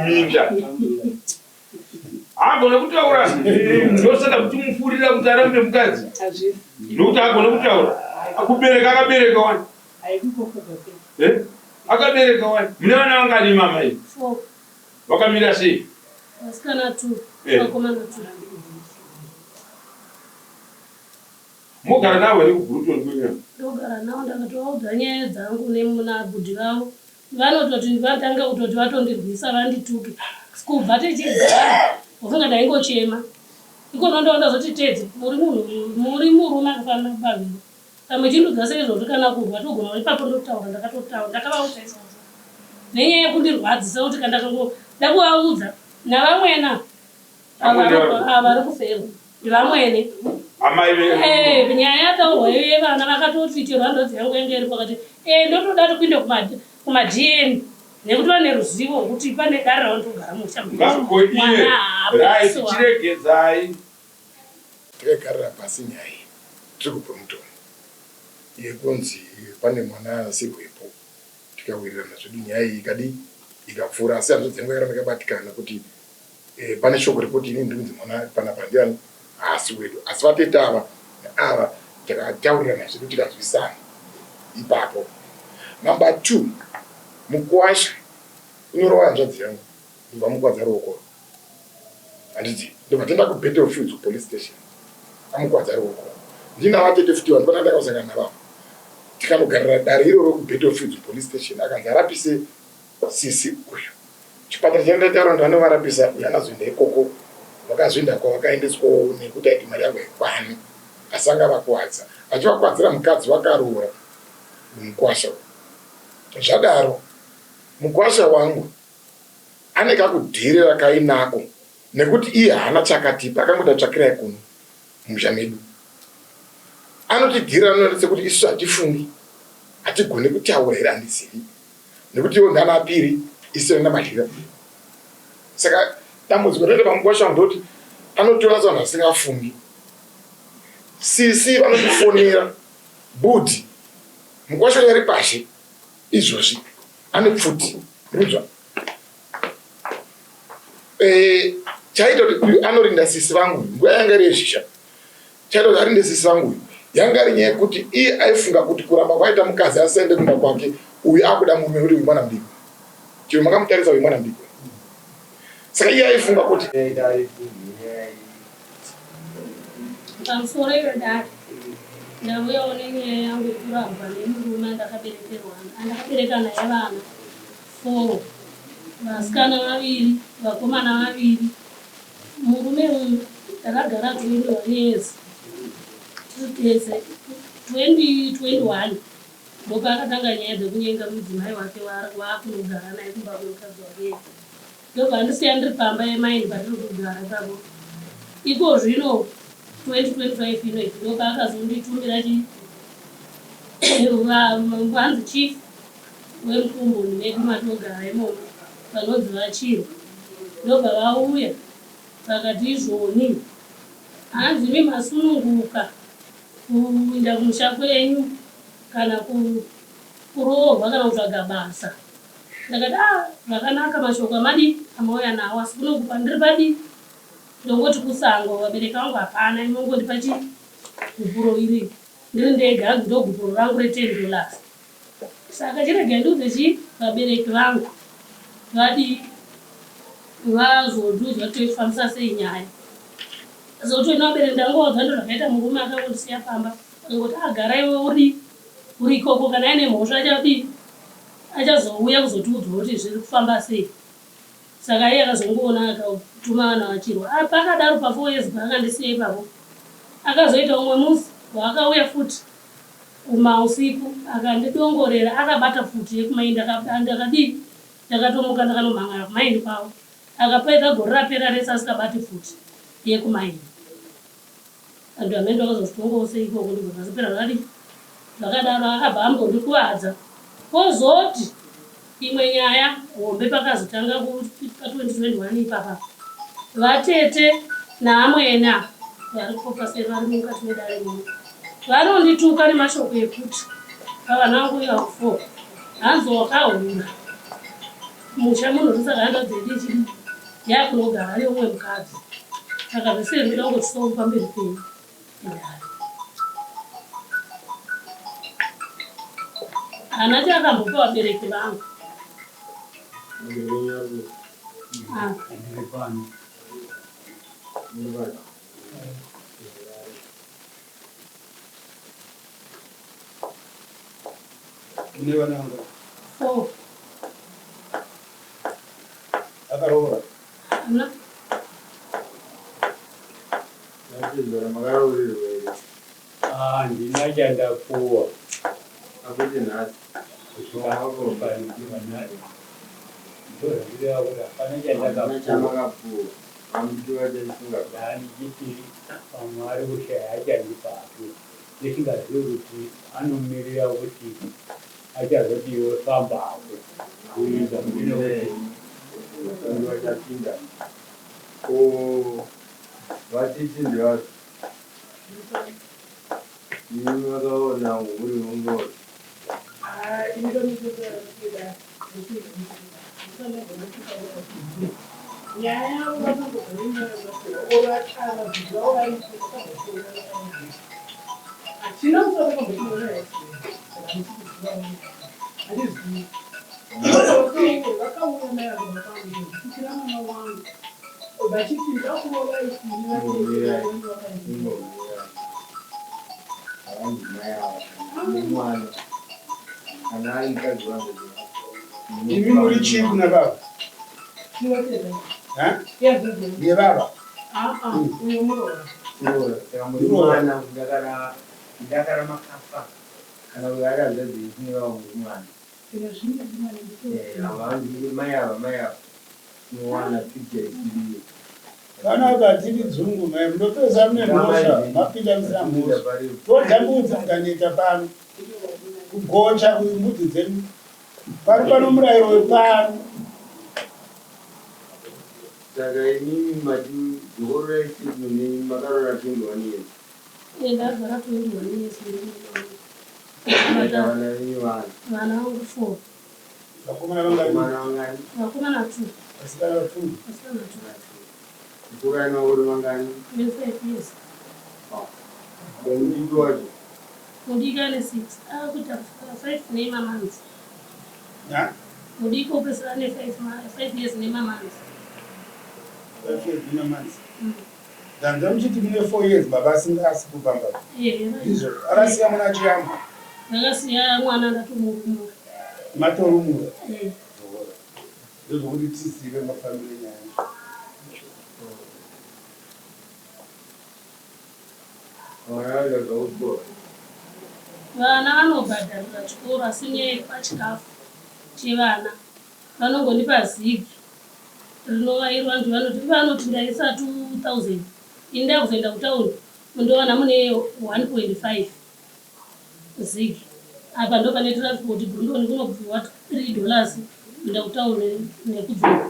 minda. Agona kutaura ndosaka kuti mufurira kuti arambe mukadzi. Nokuti agona kutaura. Akubereka akabereka wani. Akabereka wani. Mune vana vangani mama iyi? 4. Vakamira sei? Vasikana 2. Vakomana 2. Mogara navo ere kuBruton kwenya? Ndogara navo ndakatovaudza nyaya dzangu nemunabhudhi vavo. Vanototi vatanga kutoti vatondirwisa vandituke. Kubva tichigara ufunga ndaingochema. Iko ndonda zoti tete muri murume akafanana baviri. Kamwe chindudza seizvoti kana kurwa togona ipapo ndotaura ndakatotaura ndakavaudza izvozvo. Nenyaya yekundirwadzisa kuti ndakuvaudza navamwena vari kuferwa vamwene. Nyaya yataurwa yevana vakatoti chero handodzi yangu yange iri pakati ndotoda tokuinde kumadn nekuti vane ruzivo rwekuti pane dare ravanotogara mushachiregedzai tikagarira pasi nyaya iyi tiri kupa mutombo yekunzi pane mwana asirwepo tikawirirana zvedu nyaya iyi ikadi ikapfuura asi hanzo dzenguva yaramba ikabatikana kuti pane shoko rekoti ini ndinzi mwana panapa ndiani asi wedu asi vatete ava neava takataurirana zvedu tikazwisana ipapo. Number 2, mukuwasha unorova hanzvadzi yangu ndibva mukwadza ruoko handiti ndobva tenda kuBattlefield police station amukwadza ruoko ndina vatete futi vanhu pana takasangana navavo tikanogarira dare iroro kuBattlefield police station akanzi arapise sisi uyu chipatara chandataro ndanovarapisa uyu anazoenda ikoko vakazoenda kwavakaendeswawo nekuti aiti mari yangu haikwani asanga vakuwadza achivakwadzira mukadzi vakaroora mukwasha. Zvadaro mukwasha wangu ane kakudhire rakainako nekuti iye haana chakatipa akangoda tsvakirai kuno mumusha medu. Anotidhira anoonesa kuti isu hatifungi hatigoni kutaura here handizivi nekuti iwo ndana apiri isu namadhira. Saka dambudziko rete pamukwasha wangu ndoti anotora vanhu vasingafungi. Sisi vanotifonera budhi mukwasha yari pashi izvozvi ane pfuti rudzwa chaita kuti uyu anorinda sisi vangu nguva yanga iri yezhisha chaita kuti arinde sisi vangu yanga iri nyaya yekuti iye aifunga kuti kuramba kwaita mukadzi asende kumba kwake uyu akuda murume kuti uyu mwana mudiki chero makamutarisa uyu mwana mudiki saka iye aifunga kuti pamusoro irodaro ndauyawo nenyaya yangu yekurambwa nemurume andakabereka naye vana 4, vasikana 2, vakomana 2. Murume uyu takagara 21 years 2021 ndopakatanga nyaya dzekunyenga mudzimai wake waakunogara naye kumba kwemukadzi wake. Ndobva andisiya ndiri pamba yemaini patiri kugara ipapo. Iko zvino 2025 ino ndoka akazonditumira vanzi chief wemukumbuni medu matogara imomo vanonzi vachirwa ndobva vauya vakati izvoni hanzi mimasununguka kuinda kumusha kwenyu kana kuroorwa kana kutsvaga basa. Ndakati zvakanaka mashoko amadi amauya nawo asi kunongupa ndiri padi ndongoti kusango vabereka vangu hapana inongondipa gupuro iri ndiri ndega ndogupuro rangu re$10. Saka chirege ndudze vabereki vangu vadi vazondiudza kuti toifambisa sei nyaya zoti inobereka ndangoudza ndo zvakaita murume akangondisiya pamba ngoti agara iwe uri ikoko kana aine mhosva achazouya kuzotiudza kuti zviri kufamba sei. Saka iye akazongoona akatuma vana vachirwa pakadaro pa4 years akandisiya ipapo. Akazoita umwe musi waakauya futi umausiku akandidongorera akabata futi yekumaindi ndakadii ndakatomuka ndakanomhangara kumaindi kwavo akapedza gore rapera rese asikabati futi yekumaindi. Antu amene akazozvitongosa ikoko ndikazopera zvakadaro akabva ambondikuwadza kozoti imwe nyaya hombe pakazotanga pa2021 ipapa vatete naamwena vari kopaseri vari mukati medare muno vanondituka nemashoko ekuti pavana vangu iva 4 hanzi wakahura musha munhu saka dzedi yakunogara neumwe mukadzi saka zvese zvinoda kungosonga pamberi penyu. Hana chakambopa vabereki vangu. Oh. Akarora. Hana. Ndinachanda kuwa akuti nhasi chamakapuwa amudiwa chaisingaanichiti pamwe ari kushaya achandipapi ndisingazivi kuti anomirira kuti achazotiwo fambapo kuiza vachapinda vatiti ndivazvo ini vakaona uri ungori Imi muri chii kuna baba? Ndiye baba? ndakara makafa kana kuyaradza dzeifunira umwana mai ava nowana picha isiyo kana ukatiri dzungu mai munopeza mune mhosva mapinda musina mhosva todya mbudzi mukaneta pano kugocha mbudzi dzedu pari pano murayiro wepano saka inini mati dzoro raisizoni makarora 21 years ndagara 21 years vana venyu vana vangu 4 vakomana vangani vakomana 2 vasikana 2 mukuraina uri vangani 5 years mudiki wacho mudiki ane 6 akuita 5 nemamonths mudiki opesera ane 5 years nemamonths 5 years nemamonths danza muchiti mune 4 years baba asingasi kupamba izvo akasiya mwana chiyamba akasiya mwana ndatomurumura matorumura ndozvokuti tizive mafambiro nyaya vana vanobhadharira chikoro asi nyaya yepachikafu chevana vanongonipa zigi rinovairwa nzi vanoti vanoti ndaisa 2000 ini ndakuzoenda kutaundi mundowana mune 1.5 zigi apa ndo pane transport brundoni kunobviwa $3 kuenda kutaundi nekudzoka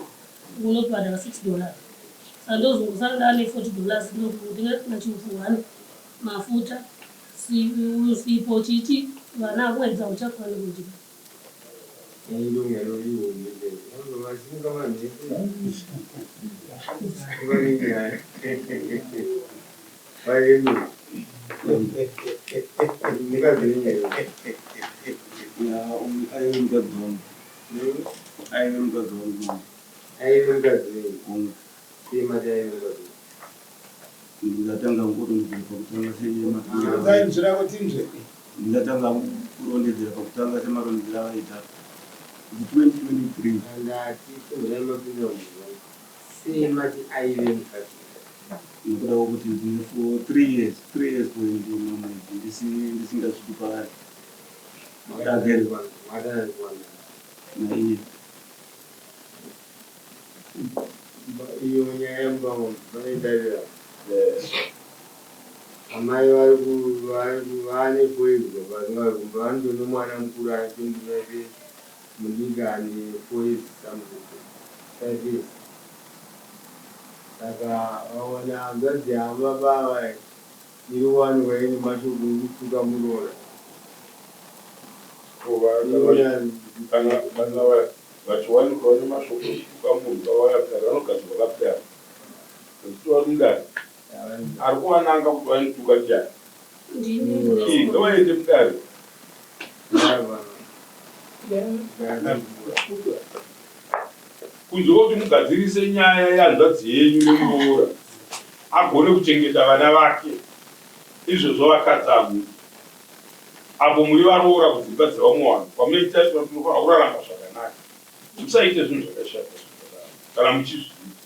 unobhadhara $6 saka ndozungusara ndane $40 ndokundinga chiufuhani mafuta sipo chiti vana akuedza uchakwana kuti Ndatanga kurondedzera pakutanga semarondedzera kuti ndatanga kurondedzera pakutanga semarondedzera avaita 2023 nokuda kwokuti ndine for 3 years poindimamwedzi ndisingasviki paari naiye iyo nyaya vanoitarira amai vane poizwa vasingakumba vanotone mwana mukuru anetondinave mudiki ane 4 years something 5 years saka vaona hanzvadzi hama bava iri wani waine mashoko ekutuka muroora vachiwanikwa nemashoko ekukamunhu vavayapera vanogadzirwa kapera vachitova mudare ari kuvananga kuti vanituka njani ngavaende mudare kunze kuti mugadzirise nyaya yanzvadzi yenyu nemuroora agone kuchengeta vana vake izvozvo vakadzamu apo muri varoora kudzimba dzevamwe vanhu pamunoita tinofanira kurarama zvakanaka musaite zvinhu zvakashata kana muchizviita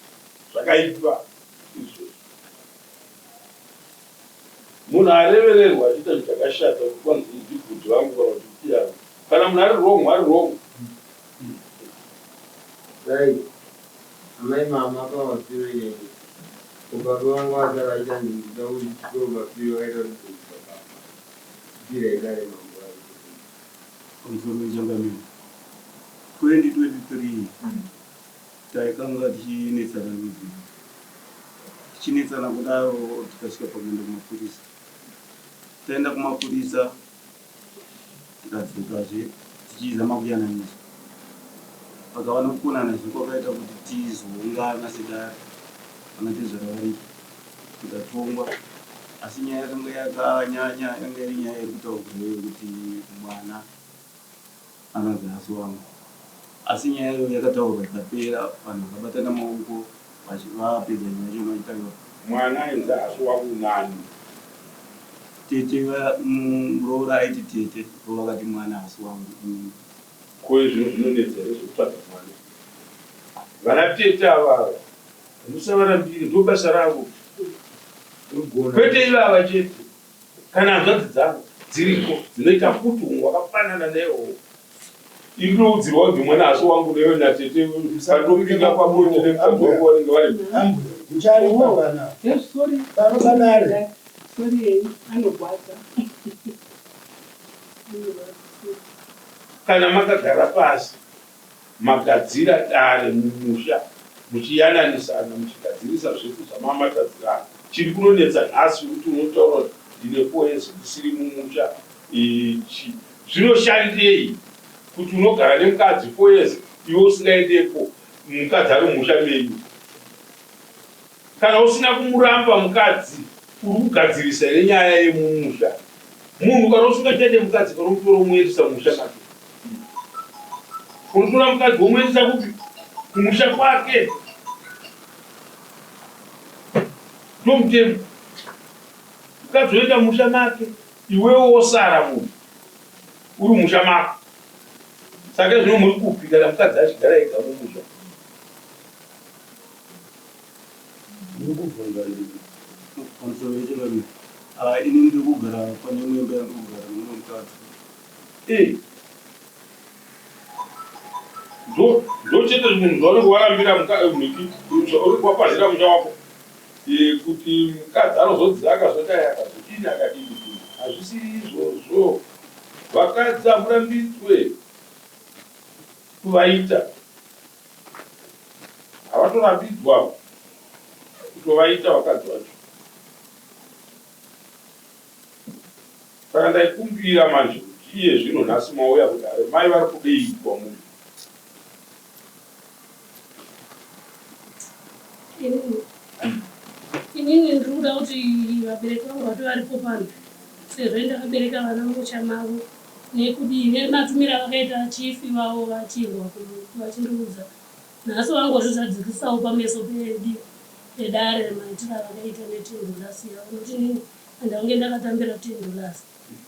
zvakaipa izvozvo munhu arevererwa achiita zvinhu zvakashata kukwanzi idzibhuti vangu kana kuti kutiyavo kana munhu ari wrong right amai mama akavafiro yenyu kubaba vangu vasavaita ndikuda kuti chikobafiro vaita kudzirai mambo pamusoro wechangamiro 2023 taikanga tichinetsana nezvino tichinetsana kudaro tikasvika pakuenda kumapurisa taenda kumapurisa tikadzokazve tichizama kuyananiswa pakava nokukonana zve kwakaita kuti tizoungana sedare kana tezvaravariki tikatongwa asi nyaya yakanga yakanyanya yanga iri nyaya yekutaurwayo kuti mwana anonzi asi wangu asi nyaya iyo yakataurwa ikapera vanhu vakabatana maoko vapedza nyaya choma chitanga mwana ainzi asi wangu nani tete muroora aiti tete rovakati mwana asi wangu koye zvinhu zvinonetsera zvekutsvaga mwana vana tete avava musavarambiri ndo basa ravo kwete ivava chete kana hanzvadzi dzavo dziriko dzinoita kuti wakafanana newo inodzirwa kuti mwana asi wangu newe natete pandopinga pabonde nemukadzi wanenge vari kana makagara pasi magadzira dare mumusha muchiyananisana muchigadzirisa zveku zvamamatadzirana chiri kunonetsa nhasi kuti unotaura kuti ndine poezi isiri mumusha ichi zvinoshandei kuti unogara nemukadzi poezi iwe usingaendepo mukadzi ari mumusha menyu kana usina kumuramba mukadzi uri kugadzirisa ire nyaya yemumusha munhu kana usingachaende mukadzi kana utora umuendesa mumusha make unotora mukadzi womuendesa kupi kumusha kwake ndomutemo mukadzi oenda mumusha make iwewo wosara munhu uri musha mako saka zvino muri kupi kana mukadzi achigara ega mumusha ndikubvunza pamusoro wechangamiro ini ndiri kugara pane mwemba yangu kugara nemumwe mukadzi ndochete zvinhu zvaunenge warambira uri kwapazira musha wako kuti mukadzi anozodzaka zvotaya akazodini akadini hazvisiri izvozvo vakadzi hamurambidzwe kuvaita havatorambidzwa kutovaita vakadzi vacho saka ndaikumbira manje kuti iye zvino nhasi mauya kudare mai vari kudeitwa munhu inini ndiri kuda kuti vabereki vangu vato varipo pano sezvo ndakabereka vana mumusha mavo nekudii nematumiro avakaita chifi vavo vachirwa vachindiudza nhasi vangozvizadzikisawo pameso pedare maitiro avakaita netindolasiya nokuti nini handange ndakatambira tindolasi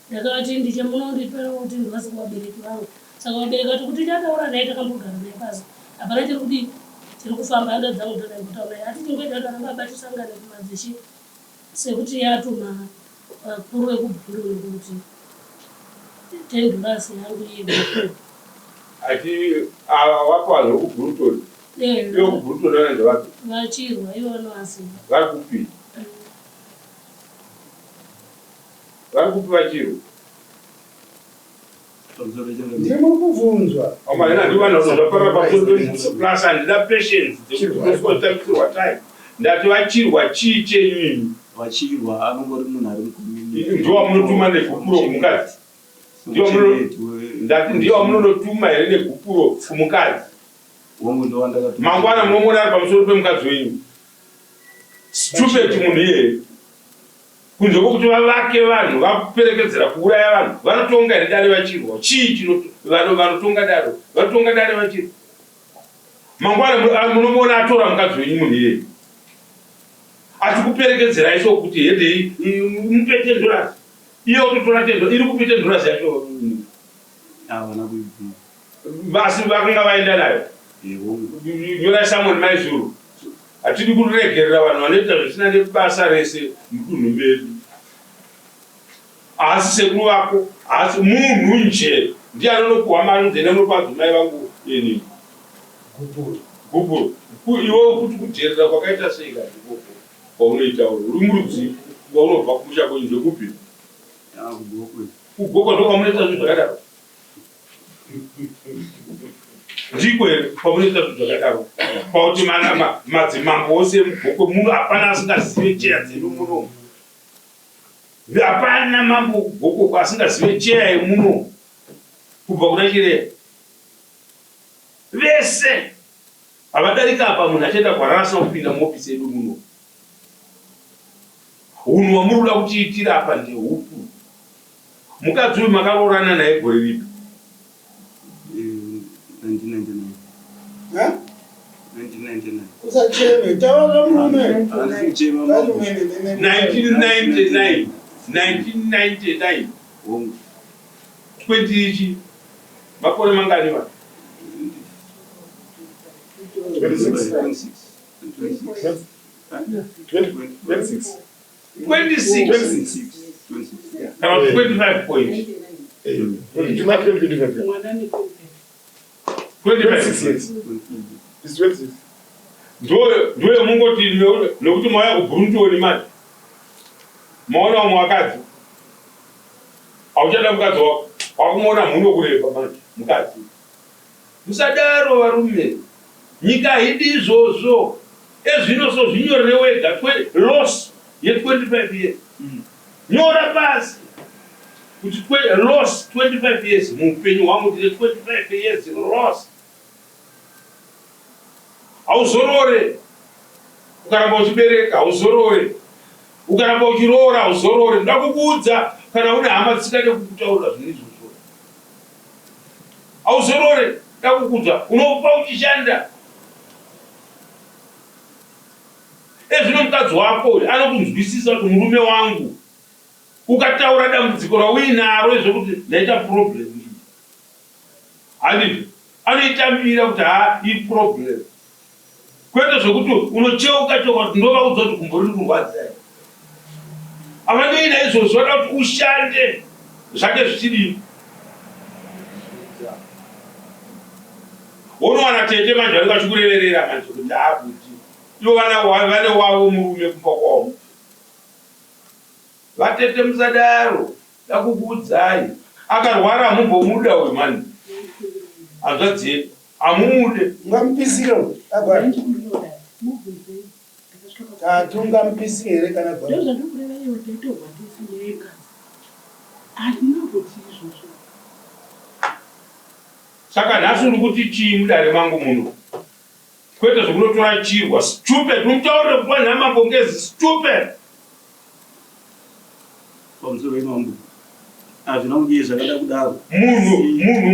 ndakavati ndichemunondiperawo tindolasi kuvabereki vangu saka vabereki vati kuti ndataura naye takambogara naye pasi hapana tiri kudii tiri kufamba handa dzangu ndanaikutaura naye hati tingoita tarangabatisangane kumadzishi sekuti yatuma vakuru vekubhuru nekuti tendolasi yangu yego ati wakwazi ukubhurutori iyo kubhurutori vanenge vapi vachirwa ivo vanovasiva vari kupi vari kupi vachirwa pamusoro wechangamiro ndimuri kubvunzwa amaina ndivanazvaparira pamusoro plus handina patience dzekutambisirwa time ndati vachirwa chii chenyinyi vachirwa anongori munhu ari mukomini ndiwa munotuma negupuro kumukadzi ndiwa munonotuma here negupuro kumukadzi Wongo ndo wanda mangwana munomona ari pamusoro pemukadzi wenyu stupid munhu iyeye kunze kwokuti vavake vanhu vaperekedzera kuuraya vanhu vanotonga here dare vachirwa chii vanotonga dare vachirwa mangwana munomona atora mukadzi wenyu munhu iyeye achikuperekedzera iso kuti hede mupe tendorasi iye utotora tendo iri kupe tendorasi yacho vasi vakanga vaenda nayo nyora Samuel Maizuru atidi kuregerera vanhu vanoita zvisina nebasa rese mudunhu medu asi sekuru vako asi munhu nje ndiye anonokuhwa manze nemupadzimai vangu ini guburo iwe kuti kuteerera kwakaita sei kati ikoko kwaunoita uri murudzi kwaunobva kumusha kwenyu ndekupi kugokwa ndo kwamunoita zvinhu zvakadaro ndiko here kwamunoita zvinhu zvakadaro pauti madzimambo ose mugokwe munhu hapana asingazive cheya dzedu muno hapana mambo gokoko asingazive cheya yemuno kubva kuna Chireya vese havadarika apa munhu achaenda kwarasa kupinda muofisi yedu muno unhu wamunoda kutiitira apa ndehupu mukadzi uyu makaroorana naye gore ripi 1999 usacheme taura murume 1999 20 ichi makore mangani vanhu 26 about 25 points 26 ndoye mungoti nokuti mauya kubhurundioni mati maona umwe wakadzi auchada mukadzi wako wakumuona mhuno kureba manje mukadzi musadaro varume nyika haidi izvozvo ezvino so zvinyorere wega loss ye25 years nyora pasi kuti loss 25 years muupenyu hwangu ndine 25 years loss hauzorore ukaramba uchibereka hauzorore ukaramba uchiroora hauzorore ndoda kukuudza kana une hama dzisingade kukutaurira zvine izvozvo hauzorore ndoda kukuudza unopa uchishanda ezvino mukadzi wako anokunzwisisa kuti murume wangu ukataura dambudziko rauinaro ezvokuti ndaita problem iyi handiti anoitambira kuti iproblem kwete zvokuti unocheuka choka kuti ndovaudza kuti gumbo riri kurwadzai avanoina izvozvo vada kuti ushande zvake zvichidii unowana tete manje vari vachikureverera manje kuti akuti ivo vane wavo murume kumba kwavo vatete musadaro dakukuudzai akarwara hamumbomuda uyu mani hazvadzieni hamumude ungamupisira agwara tatu ungamupisira here kana saka nhasi uri kuti chii mudare mangu muno kwete zvokunotora chirwa stupid umutaurire kupa nhamabongezi stupid pamusoro wemambo hazvina kudii zvakada kudaro munhu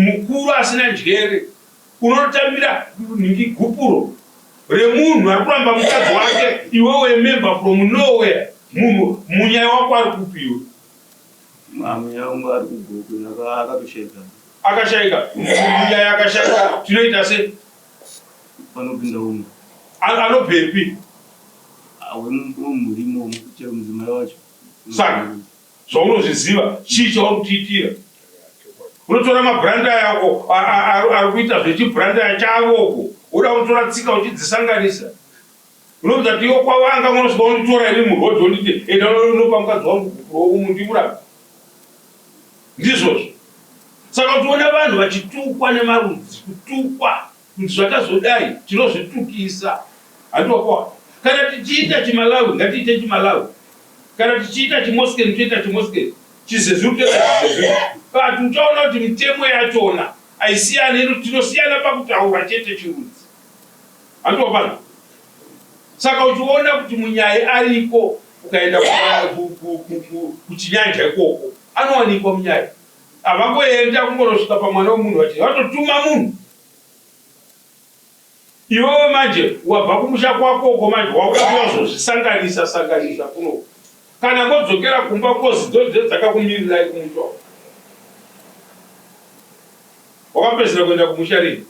mukuru asina njere unotambira ningi gupuro remunhu ari kuramba mukadzi wake iwe wemember from nowhere munhu munyaya wako ari kupiwa munyaya wangu ari kugoko akatoshaika akashaika munyaya akashaika tinoita se panopinda umwe anobhepi wemurimo chero mudzimai wacho saka zvaunozviziva chii chauri kutiitira unotora mabranda yako ari kuita zvechibranda chavoko uda kutora tsika uchidzisanganisa unoudza kuti iwo kwavanga unosvika unditora iri murodhi unditi enda unopa mukadzi wangu umu ndimurapa ndizvozvo saka kutiona vanhu vachitukwa nemarudzi kutukwa kuti zvakazodai tinozvitukisa handiwakwa kana tichiita chimalawi ngatiite chimalawi kana tichiita chimoskeni toita chimoskeni chizezuru toita chizezuru kati uchaona kuti mitemo yachona haisiyani tinosiyana pakutaura chete chirudzi Andopana. Saka uchiona kuti munyaya ariko ukaenda kuchinyanja ikoko anowanikwa munyaya. Avangoenda kungonosvika pamwana wemunhu vati vatotuma munhu. Iwewe manje wabva kumusha kwako manje wakazozvisanganisa kuno. Kana ngodzokera kumba kozi dzodzo dzakakumirirai kumusha. Wakapedzera kuenda kumusha rini?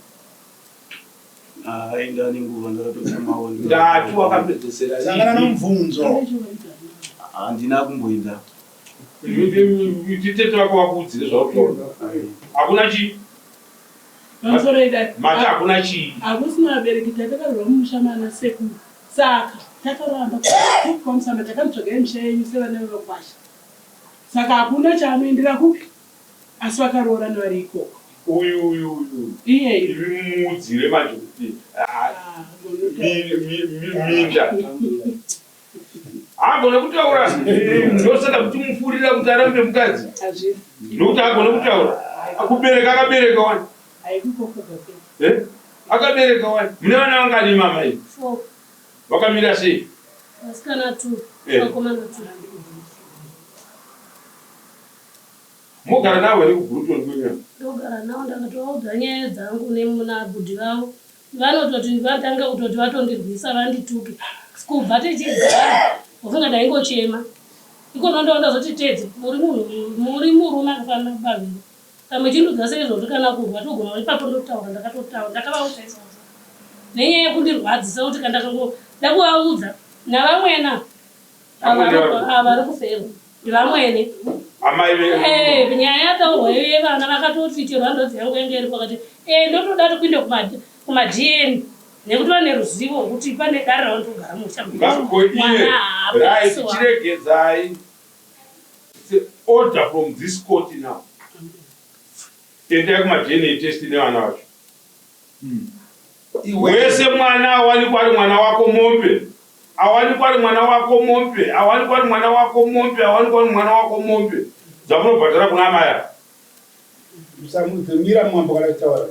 Aenda nenguva ndakatotamawo. Ndatu wakapedzesera rini? Sangana nomubvunzo. Handina kumboenda. Titete wako wakuudzire zvautaura. Hakuna chi? Mata hakuna chi? Hakusina vabereki tatakarwa mumusha mana sekuru. Saka takaramba kwamusamba takamutsvagai musha yenyu sevana vevakwasha. Saka hakuna chaanoendera kupi. Asi vakaroorana vari ikoko. Uyu. Iye. Muudzire manje kuti minda. Agona kutaura. Ndosaka kuti mufurira kuti arambe mukadzi. Nokuti agona kutaura. Akubereka akabereka wani. Akabereka wani. Mune vana vangani mama iyi? 4. Vakamira sei? Vasikana 2. Vakomana 2. Mogara navo here kuGurutoni kwenyama? Ndogara navo ndakatovaudza nyaya dzangu nemunabhudhi vavo. Vanototi vatanga kutoti vatondirwisa vandituke. Kubva tichigara ufunga ndaingochema. Ikono ndozoti tedze muri murume akafanana baviri. Kamwe chindudza seizvozvo kana kurwa togona ipapo ndotaura ndakavaudza izvozvo. Nenyaya yekundirwadzisa kuti ndakuvaudza navamwena vari kuferwa vamwene. Nyaya yataurwa yevana vakatoti chero handodzi yangu yange iri pakati ndotoda kuinde kumadn nekuti vane ruzivo rwekuti pane dare ravanotogara musha. Chiregedzai. It's an order from this court now. Endai kumadn test nevana vacho. Wese mwana awanikwa ari mwana wako mombe. Awanikwa ari mwana wako mombe. Awanikwa ari mwana wako mombe. Awanikwa ari mwana wako mombe. Dzamunobhadhara kuna maya. Musamuzemira mwambo kana kutaura.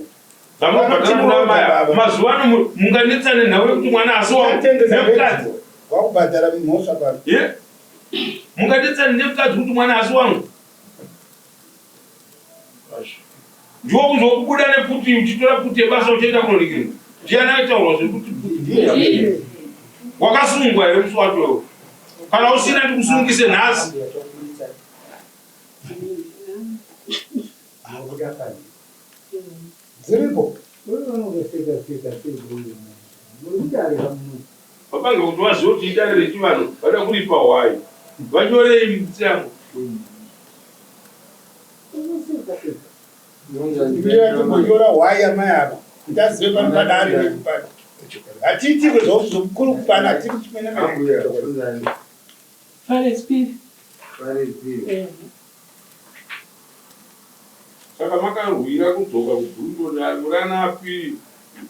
Dzamunobhadhara kuna maya. Mazuva ano munganetsane nawe kuti mwana asi wamukadzi. Wakubhadhara mhosva pano. Munganetsane nemukadzi kuti mwana asi wangu. Ndiwo kuzokubuda neputi uchitora puti yebasa uchienda kunonikirwa. Ndiani aitaurwa zvekuti puti? Wakasungwa here musi wacho. Kana usina ndikusungise nhasi. Dziripo. Papange kuti wazive kuti idare rechivanhu vada kuripa hwai. Vanyorei mutsango. Ndiyora waya mayaba. Ndazive pano padare nekupana. Hatiti kwezvokuru kupana hatiti chimene Fare spiri. Saka makarwira kudzoka kuGurutoni muranapi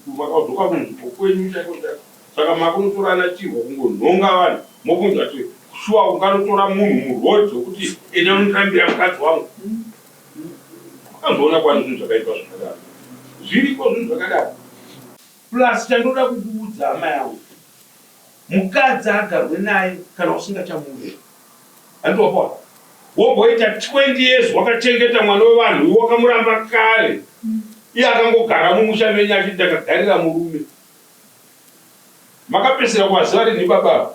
makadzoka kunzvimbo kwenyu chaiko chaiko. Saka makunotorana chirwa kungonhonga vanhu mokunzwa kuti shuwa unganotora munhu murodhi wekuti enda unondirambira mukadzi wangu. Makazoona kwani zvinhu zvakaitwa zvakadaro. Zviriko zvinhu zvakadaro. Plus chandoda kukuudza hama yangu. Mukadzi agarwe naye kana usingachamuudi. Handopona. Womboita 20 years wakachengeta mwana wevanhu wakamuramba kare. Iye akangogara mumusha menyu achiti ndakagarira murume. Makapesera kwaziva rini baba?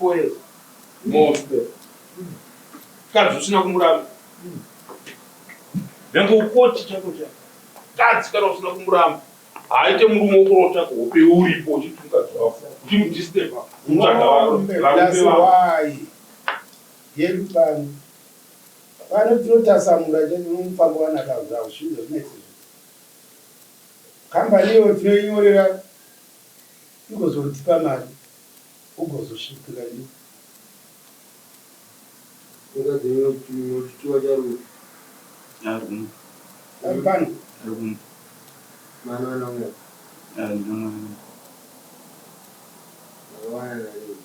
4 years. Mombe. Kadzi usina kumuramba. Nengo ukoti chako chako. Kadzi kana usina kumuramba. Haite murume wokurota kuhope uripo uchitunga dzavo. Uchimudisturba. Mutsvaga varume. Yedu pano. Pano tinotasamura chenomufamba wanakazvawo zvinhu zvinetsi. Kambaniyo tinoinyorera igozotipa mari. Ugozosvikira ni. Ungadzimira kuti muchiwa charume. Arume. Pano. Arume. Mwana wangu. Ndinamwana. Mwana nani?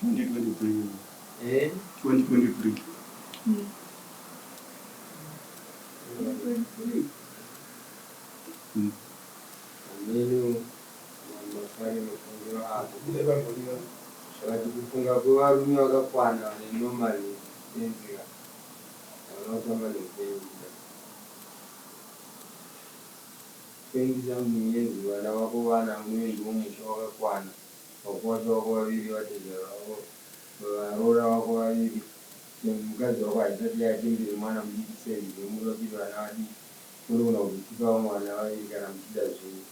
2023. 2023. 2023. nini mafari mafungiro ako wakati kufunga kwevarume vakakwana vane nomali nenzira vanotamba nekuendisa kuendisa muenzi vana vako vana muenzi womusha wakakwana vakwata vako vaviri vatezera vavo varora vako vaviri mukadzi wako haisati yatimbiri mwana mudiki sei nemuda kuti vana vadiki munogona kutipawo mwana vaviri kana muchida zvinhu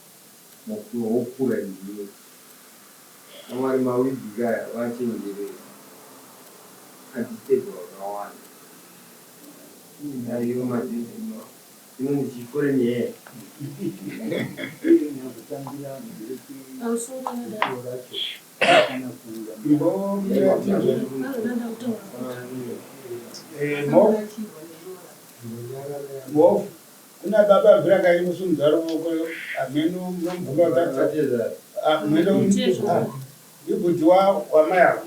mukuwo wokura ndino amwari mawigi kaya vachenjerera antitebwa vakawanda aiyo madhizino inonzi chiforeni here kuna baba mvira musumudza ruoko ameno nomvuka vateza ameno ibudzi wamai ako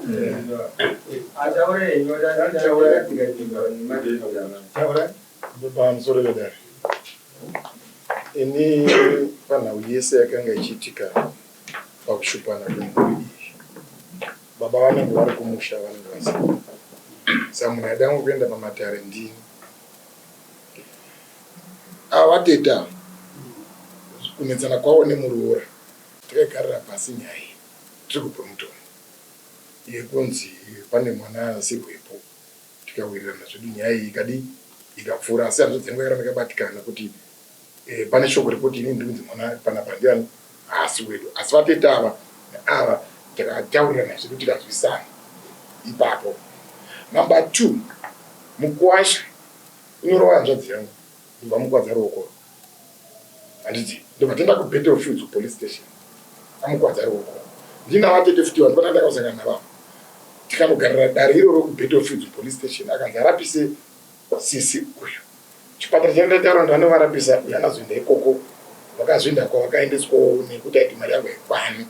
pamusoro pedare ini panhau yese yakanga ichiitika pakushupana kwemhuri iyi baba vanenge vari kumusha vanenge vasiya saka munhu aidango kuenda pamatare ndini avateta kunetsana kwavo nemuroora takaigarira pasi nyaya iyi tiri kupa mutono yekunzi pane mwana asirwepo tikawirirana zvedu nyaya iyi ikadi ikapfuura asi hazvo dzenguva yaramba ikabatikana kuti pane shoko rekuti ini ndikunzi mwana panapa ndiani asi wedu asi vateta ava neava takataurirana zvedu tikazwisana ipapo. Number 2, mukuwasha unorova hanzvadzi yangu ndibva mukwadza ruoko handiti ndibva tenda kuBattlefield police station amukwadza ruoko ndina vatete futi vanhu vana ndakasangana navavo tikanogarira dare iroro kuBattlefield police station akanzi arapise sisi uyu chipatara chandaitaura ndanovarapisa yanazoenda ikoko vakazoenda kwavakaendeswawo nekuti aiti mari yangu aikwani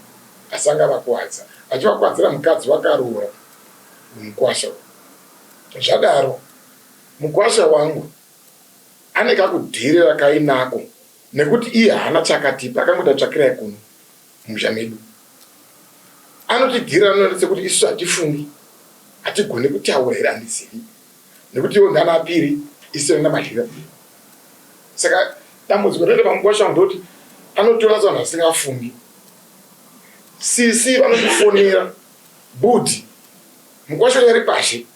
asanga vakuwadza achivakwadzira mukadzi wakaroora mukwasha zvadaro mukwasha wangu ane kakudhirira kainako nekuti iye haana chakatipa akangoda tsvakirai kuno musha medu anotidhirira anoita sekuti isu hatifungi hatigoni kutaura here handizivi nekuti iwo ndana apiri isiro namadhira saka dambudziko rete pamukwasha wangu ndoti anotora vanhu vasingafungi sisi vanotifonera budi mukwasha yari pashi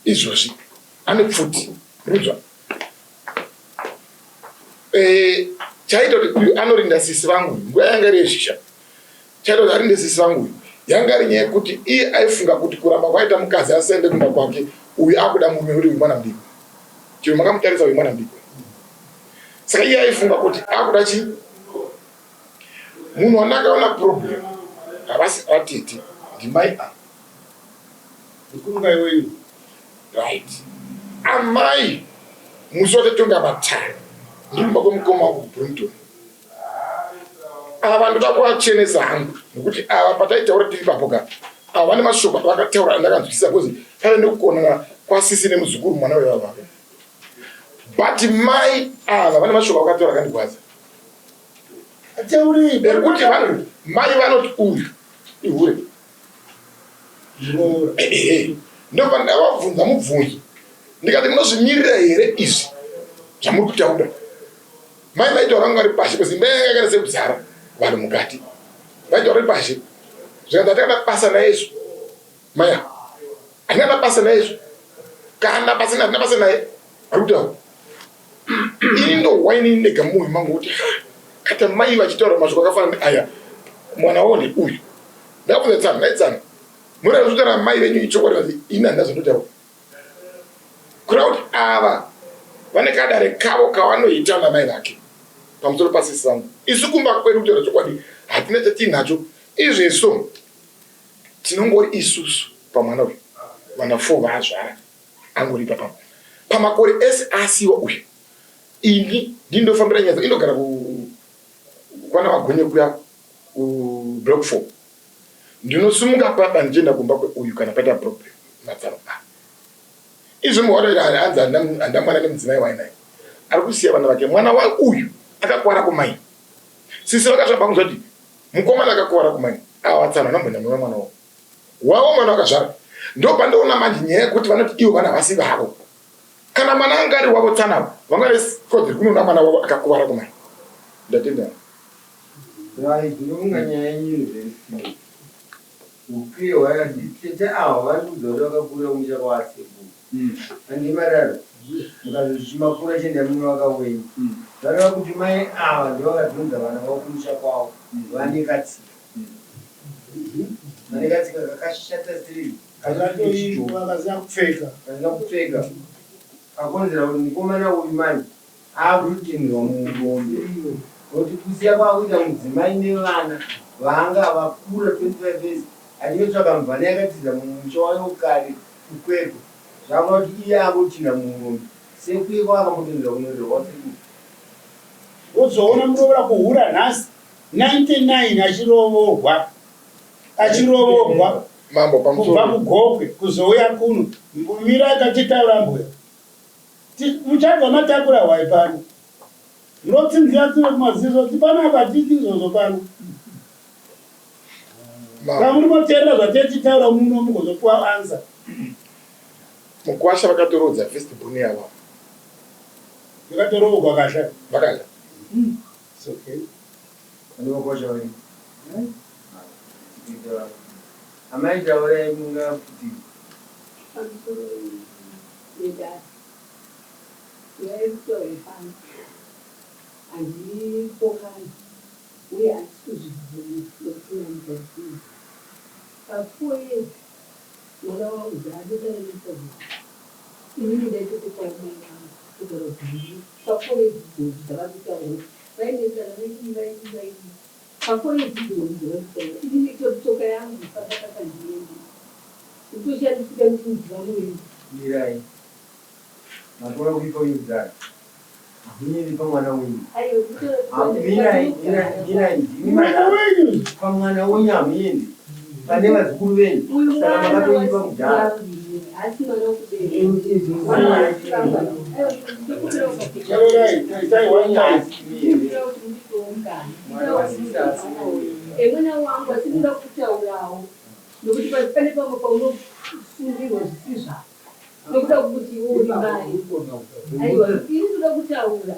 izvozvi ane pfuti rudzwa chaita kuti uyu anorinda sisi vangu nguva yanga iri yezhisha chaita kuti arinde sisi vangu uyu yanga iri nyaya yekuti iye aifunga kuti kuramba kwaita mukadzi asaende kumba kwake uyu akuda murume kuti uyu mwana mudiki chiro makamutarisa uyu mwana mudiki saka iye aifunga kuti akuda chi munhu wandakaona problem havasi vatete ndimai a ikungaiweyu right amai musi watatonga matare ndimba kwemukoma wangu kuBrunton ava vanhu vakuachenesa hangu nekuti ava pataitaura tiri papoka ava vane mashoko avakataura andakanzwisisa kozi pave nekukonana kwasisi nemuzukuru mwana wevavava but mai ava vane mashoko avakataura akandikwadza ekuti vanhu mai vanoti uyu ihure ndobva ndavabvunza mubvunzo ndikati munozvimirira here izvi zvamuri kutaura mai vaitaura kunga ri pashi kozi mbengakanese kudzara vanhu mukati vaitaura ri pashi zvikanzi hatakada basa naizvo maya hatingada basa naizvo kana pasina hatina basa naye ari kutaura ini ndohwaini ndega mumwe mangu kuti kata mai vachitaura mashoko akafanana neaya mwana wavo ndeuyu ndakabvunza tsana naitsana muri kutaura mai venyu ichokwadi vazi ini handina zvandinotaura kureva kuti ava vane kadare kavo kavanoita namai vake pamusoro pasisi vangu isu kumba kwedu kutaura chokwadi hatina chatiinacho izveso tinongori isusu pamwana uyu vana 4 vaazvara angori ipapapo pamakore ese asiwa uyu ini ndindofambira nyanza indogara kwana vagonye kuya kublock 4 ndinosumuka papa ndichienda kumba kweuyu kana paita problem matsaro izvi muhwaraira anzi handamwana nemudzimai wainaye ari kusiya vana vake mwana wauyu akakwara kumai sisi vakasvamba kuzoti mukomana akakuwara kumai awatsana nambonyama wemwana wavo mwana wakazvara. Ndo pandoona manje nyaya yekuti vanoti ivo vana vasi vavo. Kana mwana anga ari wavo tsanawo vangari kodzeri kunoona mwana wavo akakuwara kumai. Ndatenda. Ndinonga nyaya yeuniversity. Ukiwa yakatete avo vari kuzora vakakura mucha kwavasekuru. Andimararo. Mukazvimakura chenda muno vakawenyi. Vareva kuti mai ava ndovakadhonza vana vavo kumusha kwavo. Vanekatsika. Vanekatsika kakashata sei. Vakazina kupfeka. Vakazina kupfeka. Akonzera kuti mukomana uyu mani akutenderwa mungombe. Kuti kusiya kwakuita mudzimai nevana vanga vakura 25 years achinotsvaka mvana yakatiza mumusha wayo kare kukwekwe. Zvanga kuti iye angotinda mungombe. Sekuye kwakamutendera kunorerwa sekuru. Uzoona murovera kuhura nhasi 99 achirovorwa mambo kubva kugokwe kuzouya kuno mira akatitaura mbuya muchabva matakura wai pano munotsinzira tsive kumaziso kuti pano apatiti izvozvo pano kamuri moteerera zvatechitaura muno mugozopuwa ansa. Mukwasha vakatorodza festival yavo vakatoroverwa kasha vakala Andokosha wani. Amaita ora munga kuti. Mirai. Nakora kuipa yuzari. Mimi pa mwana wenyu. Mirai. Pa mwana wenyu amindi. Pane vazukuru venyu. Saka makatoipa kudhara. Mwana wangu asikuda kutaurawo nokuti pane pamwe paunosungirwa zvisizva nokuda kuti uri mai aiwa ini ndoda kutaura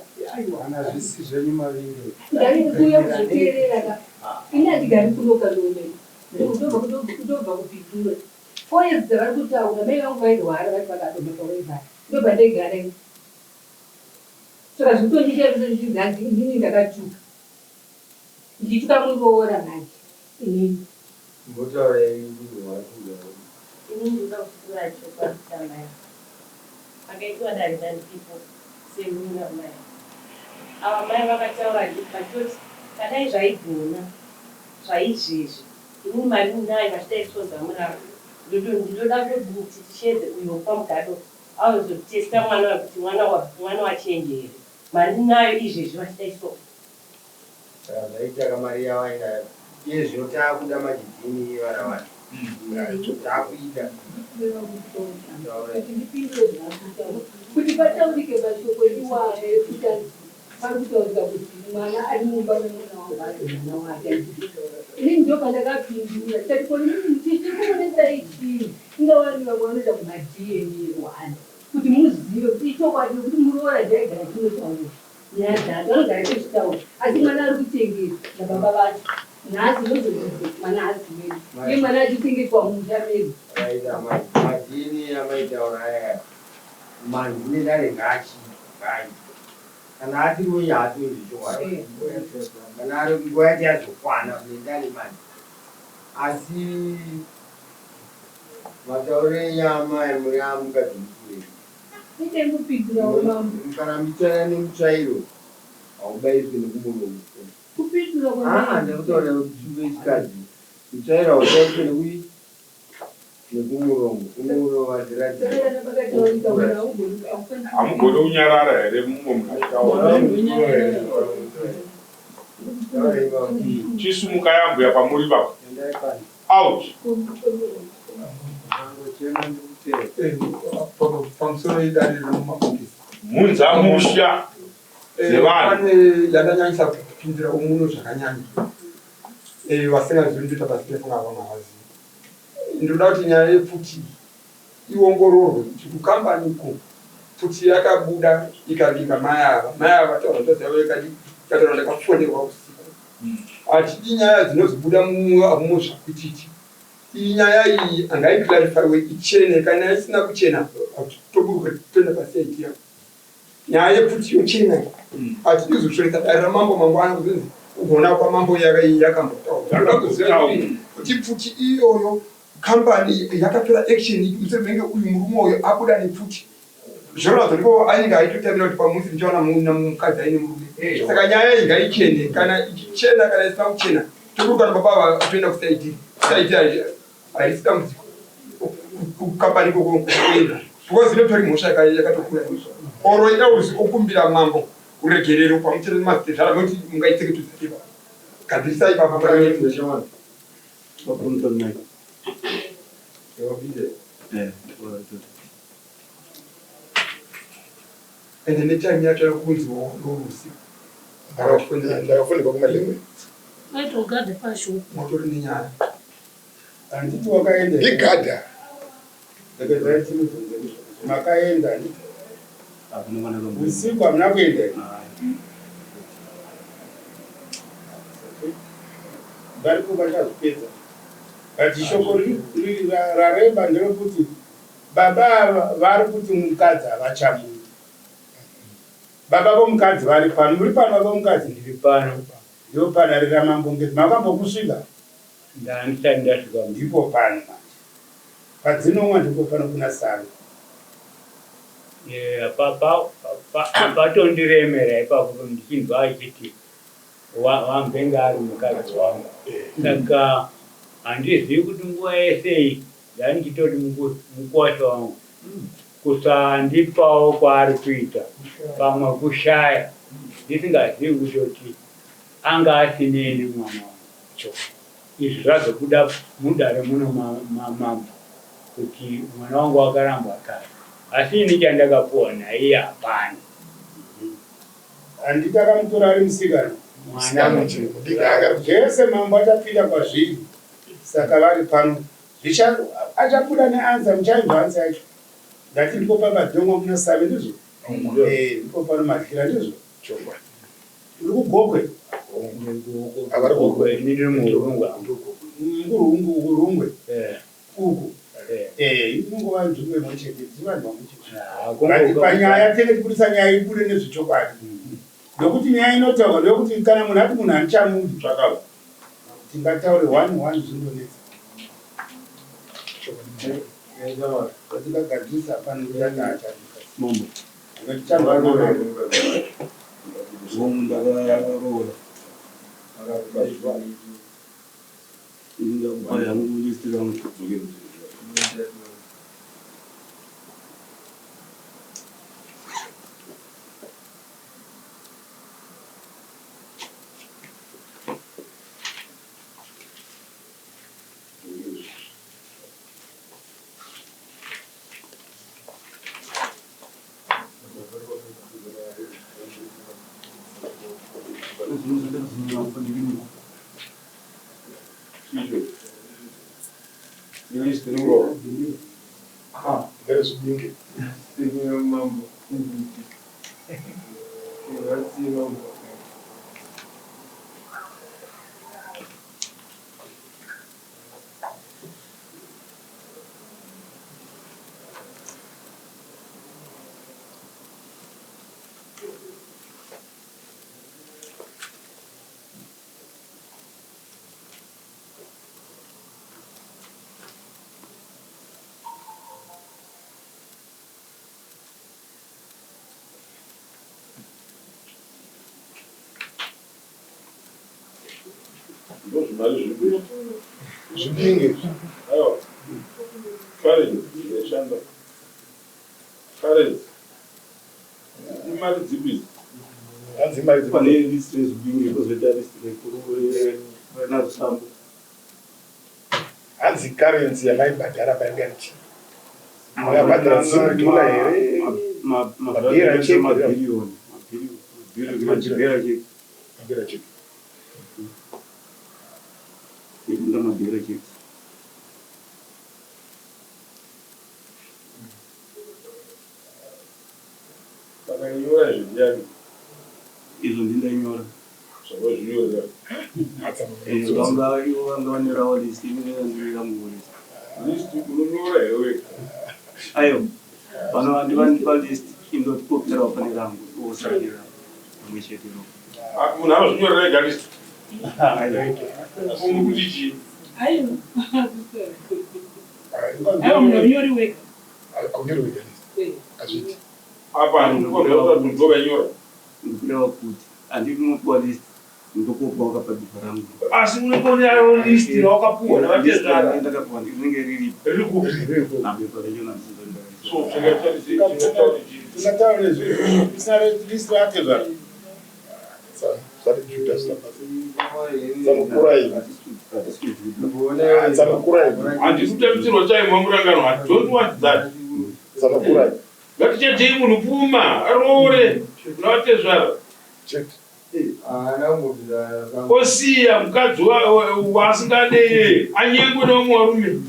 ngari kuuya kuzoteerera ini hatigari kunoka nome ndobva kupindura 4 years dzavari kutaura mai vangu vairwara vari pakadondokaweivai ndobva ndegarai saka zvitondichavizozvigazi inini ndakachuka ndichuka mungoora manje inini Ngotaura kuti wakuda. Ini ndoda kutura chokwanisa mai. Akaitwa than people semuna mai. Ava mai vakataura kuti kadai zvaigona zvaizvezvi. Ini mari nayo vachitaisodza muraro. Ndoda kuti tichedze uyo pamugado awozotesta mwana wekuti mwana wachenje here. Mari nayo izvezvi vachitaisodza. Saka zvaita kamari yavainayo. Yezvo takuda majidhini vana vacho. Takuita. kuti pataurike mashoko iwayo ekuti pari kutaurika kuti mwana ari mumba memwana wangu ari mwana wake. Inini ndo pandakapindura tati tirikunonetsai chii ingavari vamwe vanoita kumadna1 kuti muzive kuti ichokwadi kuti muroora ndaigara chinotaura nyaya dzacho vanogara chechitaura asi mwana ari kuchengeta nababa vacho nhasi nozozii mwana aziweni iye mwana achitengetwa musha medu madhini amaitaura aya manzi nedare ngachigai kana atiriwo yaatozvichokwara kana ari nguva yati yazokwana nendare manje asi mataure enyama emuri amukadzimukure ite mupindurawo mambo kana mitsvana nemutsvairo haubairwi nekumuromo kupindura ndakutaura kuti chikadzi mutsvairo haubairwi nekui nekumuromo kumurova hamugoni kunyarara here mumwe munataura chisumuka yambuya pamuri pako out pamusoro idare romumabokisi munzamusha dzevanhu yakanyanyisa kupindira umuno zvakanyanya. Vasingazvindoita pasipefuna vamavazi. Ndoda kuti nyaya yepfuti iongororwe kuti kukambaniko pfuti yakabuda ikavinga mai ava taura ndodzi yavo ikataura ndakafonderwa usiku. Hatidi nyaya dzinozobuda mumo zvakutiti. Iyi nyaya iyi angaiclarifywe ichene, kana isina kuchena toburuka toenda pasiaitia. Nyaya yepfuti yochena hatidi kuzosvika dare ramambo mangwana kuzinzi ugona kwamambo yakambotaura kuti pfuti iyoyo kambani yakapera action musevenge uyu murume uyo abuda nepfuti zvonazo ndipo ainge aitotamira kuti pamusi ndichaona mukadzi aine murume. Saka nyaya iyi ngaichene, kana ichichena kana isina kuchena toburuka nababa toenda kusaiti haisi dambudziko kukambani koko kuenda because inotori mhosva yakatokura oro ida okumbira mambo uregerero pamuchero nemazite zvaramoti mungaitseketuzaiva gadzirisai papaparanetoshamana ende netime yacho yakunziwo norusiku ndakafonderwa kumalemwe aitogade pasho motori nenyaya handiti wakaenda igadha makaenda usiku hamuna kuenda vari kuvachazvipedza but shoko rareba nderekuti baba vari kuti mukadzi havachamudi. Baba vomukadzi vari pano, muri pano vomukadzi? Ndiri pano. Ndo pano riramambongezi makambokusvika? Ndandisati ndasvika. Ndipo pano manje padzinomwa ndipo pano kuna Sanga. Patondiremera ipapo ndichinzwa achiti wamvenga ari mukadzi wangu. Saka handizivi kuti nguva yese ndanichitoti mukwasha wangu kusandipawo kwaari kuita pamwe kushaya ndisingazivi kutoti anga asineni mwana wangu. Izvi zvazobuda mudare muno mambo kuti mwana wangu wakaramba kare, asi ini chandakapuwa naiye hapana. Handiti akamutora ari musikana mwana jese mambo achapinda kwazviri. Saka vari pano achabuda neanza muchaibva hanzi yacho ngati ndipo pamadhongo muna Save ndizvo ndipo pano madyira ndizvo uri kugokwe murungwe uku inongova nzvimbo imwechete dzivanhu vamwechete panyaya tenge tiburisa nyaya ibude nezvechokwadi nokuti nyaya inotaurwa ndokuti kana munhu ati munhu hanichamudi zvakava tingataure 1 zvindonetsa vatikagadzisa pano zvibinge aiwa kare yashanda kare imari dzipi hanzi mari pane list rezvibinge kozoita list renarusambo hanzi currency yamaibhadhara painganchi makabhadhara $0 here mabhira cheki mabhira cheki ndamabhira chete. Pakanyora zvidyani. Izvo ndindanyora. Zvakazvinyorera. Ivo vanga vanyorawo list inenge ndiriramugolisa. List unonyora here. Ayo. Vano vandipa list indotipoperawo pane rangu osakira pamwe chete ro. Munhu anozvinyorera ega list. Afunga kuti chii? Ayo. Ayo munonyori wega. Aunyori wega list. Azviti. Apa ndikombera kuti ndokanyora. Ndikurewa kuti handinopuwa list ndokopa wakapadzika rangu. Asi unokonerawo list rawakapuwa navatezana. Ndakapuwa rinenge riri Riri kupi? nabepa racho nazvizondara. So tingataura list ratezana. Zvati Judas Samukurai. Samukurai. handisi kutamisirwa time wamurangano. I don't want that. Samukurai. Ngatichetei munhu pfuma aroore navatezvara. Check. Osiya mukadzi waasingadei anyengwe nomwe warume.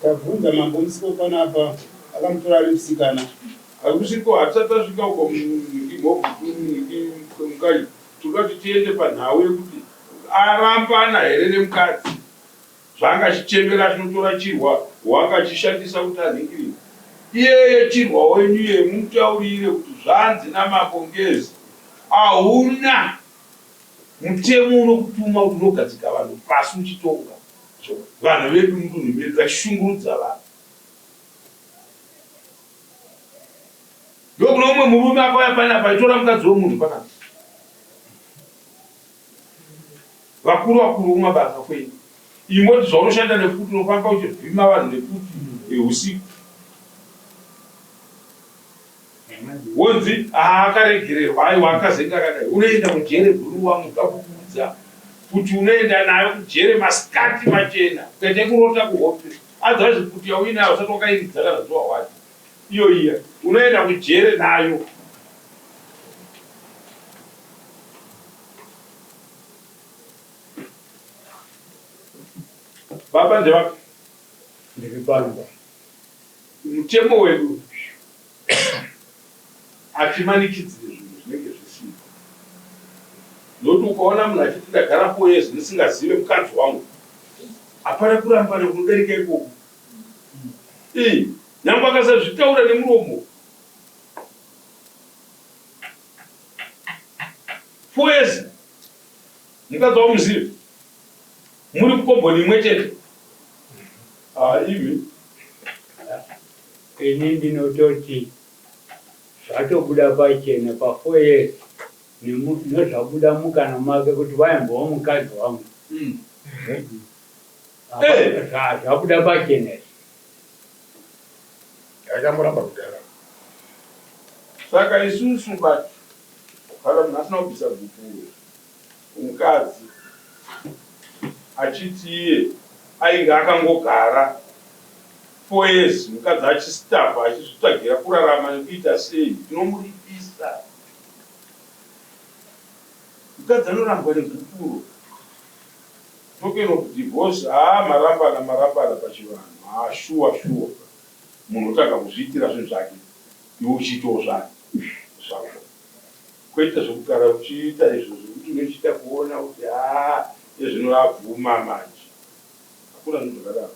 Tabvunza mambo musiko panapa akamutora ari musikana. Akusiko hatisati tasvika uko mukadzi. Tokati tiende panhau yekuti arambana here nemukadzi. Zvaangachichembera chinotora chirwa waangachishandisa kuti anhingirire. Iyeye chirwa wenyuye mutaurire kuti zvanzi namabongezi hauna mutemo unokutuma kuti unogadzika vanhu pasi uchitonga. Vanhu vedu mudunhu medu vachishungurudza vanhu. Ndokuno umwe murume akauya panapa aitora mukadzi womunhu pakati. Vakuru kumabasa kwenyu. Imoti zvaunoshanda nefuti unofamba uchivhima vanhu nefuti usiku. Wonzi akaregererwa aiwa akazenga akadai unoenda mujere guru wamukakukudza kuti unoenda nayo kujere masikati machena ukaite kurota kuhope adzazi kuti yauinayo usati wakairidza kana zuva wati iyo iya unoenda kujere nayo. Baba ndevaka ndiri pano. mutemo wedu atimanikidzire zvinhu zvinenge zvisina. Nokuti ukaona munhu achiti ndagara 4 years ndisingazive mukadzi wangu hapana kuramba nekudarika ikoko. Nyangwe akasazvitaura nemuromo 4 years mukadzi wamuzive muri kukomboni imwe chete. Ivi ini ndinototi zvatobuda pachena pa4 years nezvabuda mukana make kuti vaimbowa mukadzi wangu. Zvabuda pachena. Yakamuramba kudara. Saka isusu bati kana munhu asina kubvisa bhukuru mukadzi achiti iye ainge akangogara 4 years mukadzi achistapa achizvitsvagira kurarama nekuita sei tinomuripisa. Mukadzi anorambwa nebhukuru tokeno kudivhosi marambana pachivanhu shuwa munhu otanga kuzviitira zvinhu zvake iwe uchiitawo zvako kwete zvokugara uchiita izvo zvokuti unochiita kuona kuti ezvino abvuma manje hakuna zvinhu zvakadaro.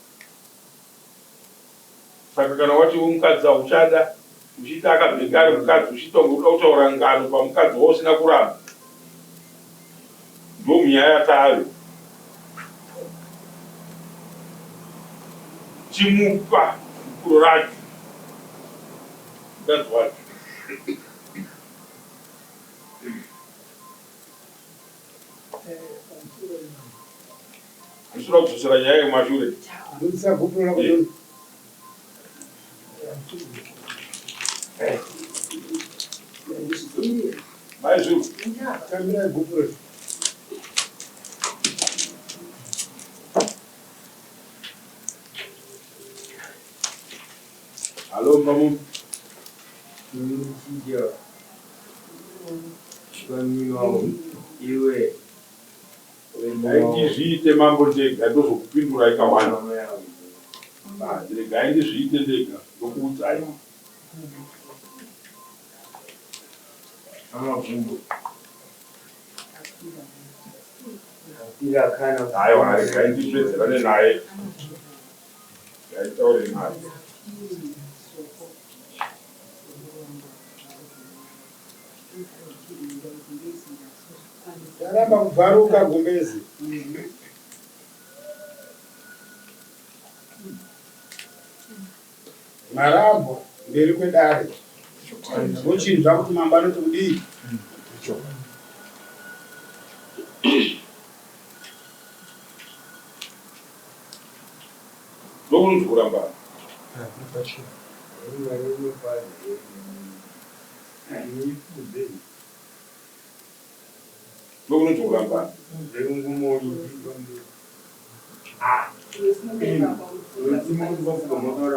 Saka kana wati mukadzi auchada uchiita akabhekari mukadzi uchiita unoda kutaura ngano pamukadzi wausina kuramba ndo munyaya tayo chimupa bhukuro racho mukadzi wacho. Ndisura kudzosera nyaya yemashure. Maizviro. Halo mamu. Nchija. Kwa mimi wao iwe Ndizviite mambo ndega ndozokupindura ikawanda. Regai ndizviite ndega ndokuudzai. Amavhundu. Aiwa, regai ndipedzerane naye. Ngaitaure naye. Taramba kubvaruka Gumbezi. Marambo mberi kwedare. Vochinzwa kuti mambo anoti kudii? Ndokunzi kuramba. Ndokunzi kuramba.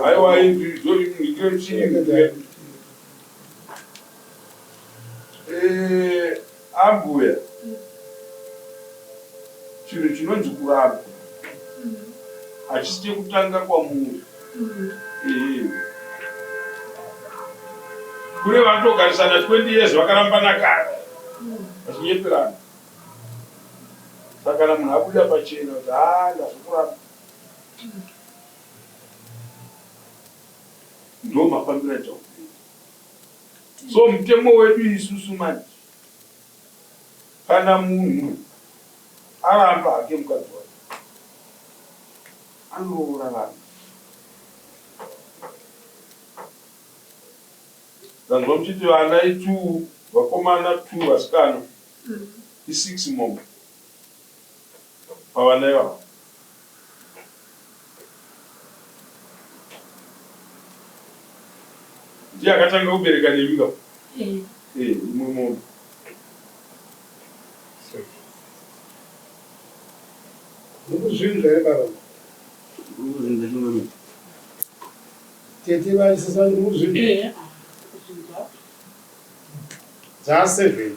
Aiwa, ambuya. Chinhu chinonzi kuramba. Hachisite kutanga kwamuri. Kune vanotogarisana 20 years vakarambana kare. Vachinyeperana. Saka kana munhu abuda pachena kuti ndazokuramba. Ndo mafambiro achaupenyu. So mutemo wedu isusu manje. Kana munhu aramba hake mukadzi wake. Anoora vanhu. Ndanzwa muchiti vana i2, vakomana 2, vasikana i6 mombe. Pavana ivavo. Ndiye akatanga kubereka nenyika. Imwe mombe. Ndikuzvinzwa here baba. Ndikuzvinzwa chimwe. Tete vaisisa ndikuzvinzwa. Dza7.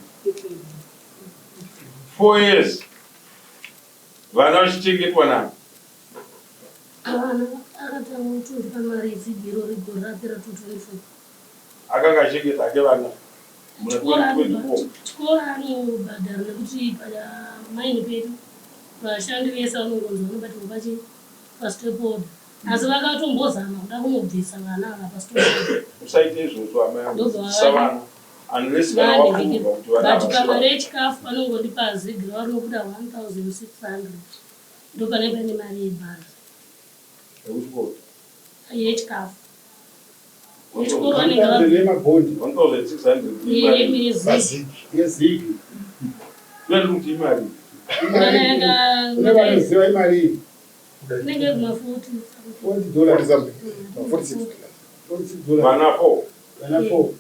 4 years. Vana vachichengetwa nani? Vana akatanga kutunzwa mari yedzigiro rigore rapera 224. Akanga achengeta hake vana. Chikora anobhadhara nekuti pamaini pedu vashandi vese vanongonzi vanobatirwa pastepod. Asi vakatombozama kuda kumubvisa vana ava pastepod. Usaite izvozvo amai. Unless kana wafunga kuti vana but pamari yechikafu vanongondipa zigiro vanobuda 1600. Ndo panenge pane mari yebhazi. Yechikafu. Yechikoro vanenge magondi 1600. Yezigi. Kuti imari. Vanoziva imari. Inenge mafuti. $40. Vana 4.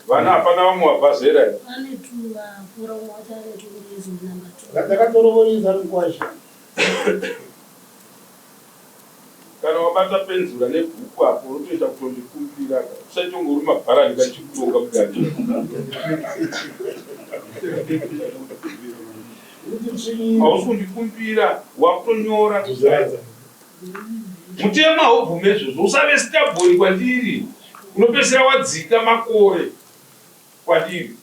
Vana hapana vamwe wabvazera here. Vane 2 vakura umwe wacho ane 2 years number 2. Ndakatorovorisa rikwasha. Kana wabata penzura nebhuku hapo unotoita kutondikumbira. Usaitongori mabhara ndikachikutonga mugati. Hausi kundikumbira, wakutonyora. Mutema haubvume izvozvo. Usave sitabhori kwandiri. Unopedzisira wadzika makore kwandiri.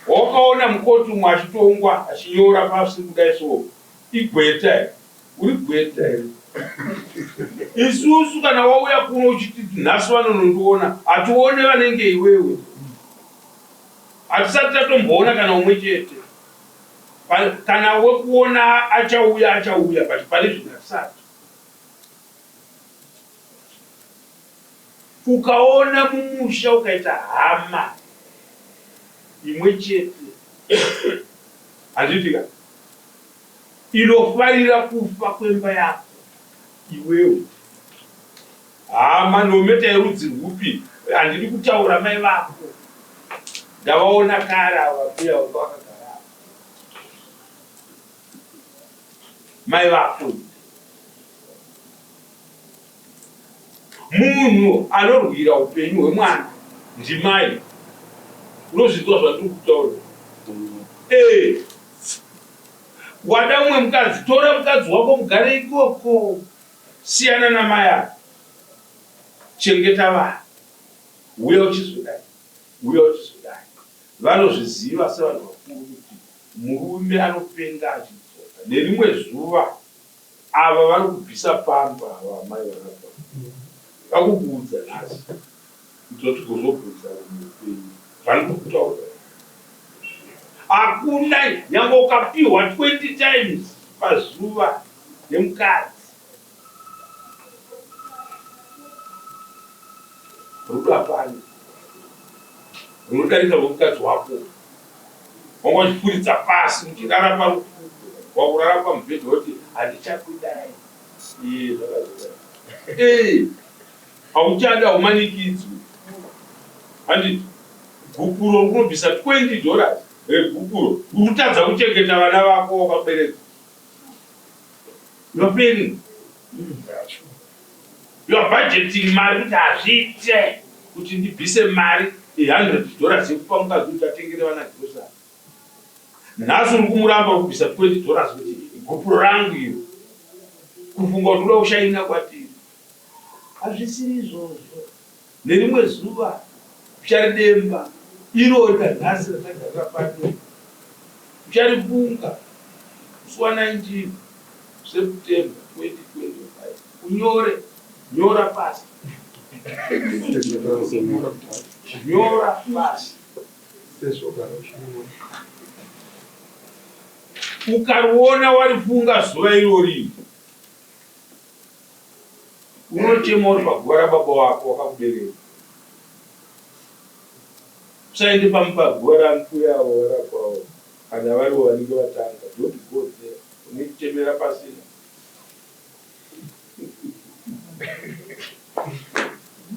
Wakaona mukoti umwe achitongwa achinyora pasi kudai so. Igweta. Uri gweta here. Isusu kana wauya kuno uchiti nhasi vanonondiona, hatione vanenge iwewe. Hatisati tatomboona kana umwe chete. Kana wekuona achauya, but pane zvinasati. Ukaona mumusha ukaita hama imwe chete. Handitika. Inofarira kufa kwemba yako iwewe. Hama nometa yerudzi rwupi, handidi kutaura mai vako. Ndavaona kare ava pia vakagara. Mai vako. Munhu anorwira upenyu hwemwana ndimai. Unozvinzwa zvandiri kutaura. wada umwe mukadzi, tora mukadzi wako mugare ikoko, siyana namai ako, chengeta vanhu, uya uchizodai, uya uchizodai. Vanozviziva sevanhu vakuru kuti murume anopenga achidzoka. Nerimwe zuva ava vari kubvisa pamba vamai vakapa vakukuudza nhasi kutoti kuzobvunza muupenyu vanokutaura. Hakuna nyangwe ukapiwa 20 times pazuva nemukadzi, rudo hapana. Unodarika nomukadzi wako, wanga uchifuridza pasi muchirara parukuku, wakurara pamubhedha woti handichakudai. Hauchada humanikidzwi. Handiti gupuro rinobvisa $20. Gupuro urikutadza kuchengeta vana vako wakabereka. You are paying. You are budgeting mari kuti hazviite kuti ndibvise mari $100 yekupa mukadzi kuti atengere vana grocery. Nhasi uri kumuramba kubvisa $20 kuti gupuro rangu iro. Kufunga kuti uda kushaina kwatiri. Hazvisiri izvozvo. Nerimwe zuva ucharidemba irori nhasi ratagara pano. Ucharifunga musi wa19 September 2025. Nyora pasi. Nyora pasi. Ukariona warifunga zuva irori, unochema uri paguva rababa wako wakakubereka. Usaende paguva rambuya wavo rakwavo kana varivo vanenge vatanga. Don't go there. Unochemera pasina.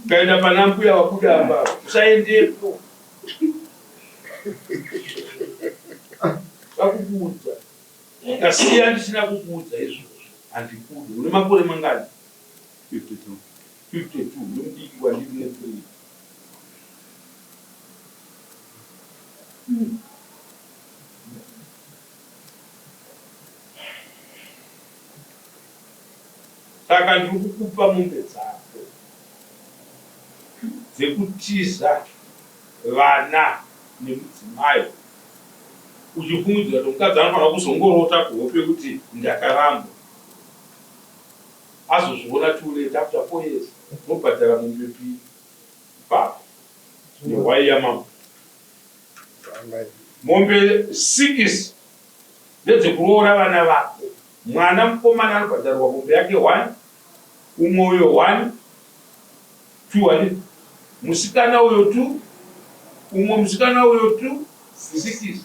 Ukaenda pana mbuya wabuda apa, usaendepo. Vakukuudza. Kasiya ndisina kukuudza izvozvo. Handikudi. Une makore mangani? 52. 52. Nomudiki wandiri ne3. Saka ndiri kukupa mombe dzako dzekutiza vana nemudzimai, uchifungidzira kuti mukadzi anofanira kuzongorota kuhope kuti ndakaramba. Azozviona too late after 4 years. Unobhadhara mombe pii ipapo nehwai yamama. Mombe 6 ndedzekuroora vana vako. Mwana mukomana anobhadharwa mombe yake 1, umwe uyo 1, 200. Musikana uyo 2, umwe musikana uyo 2, 6.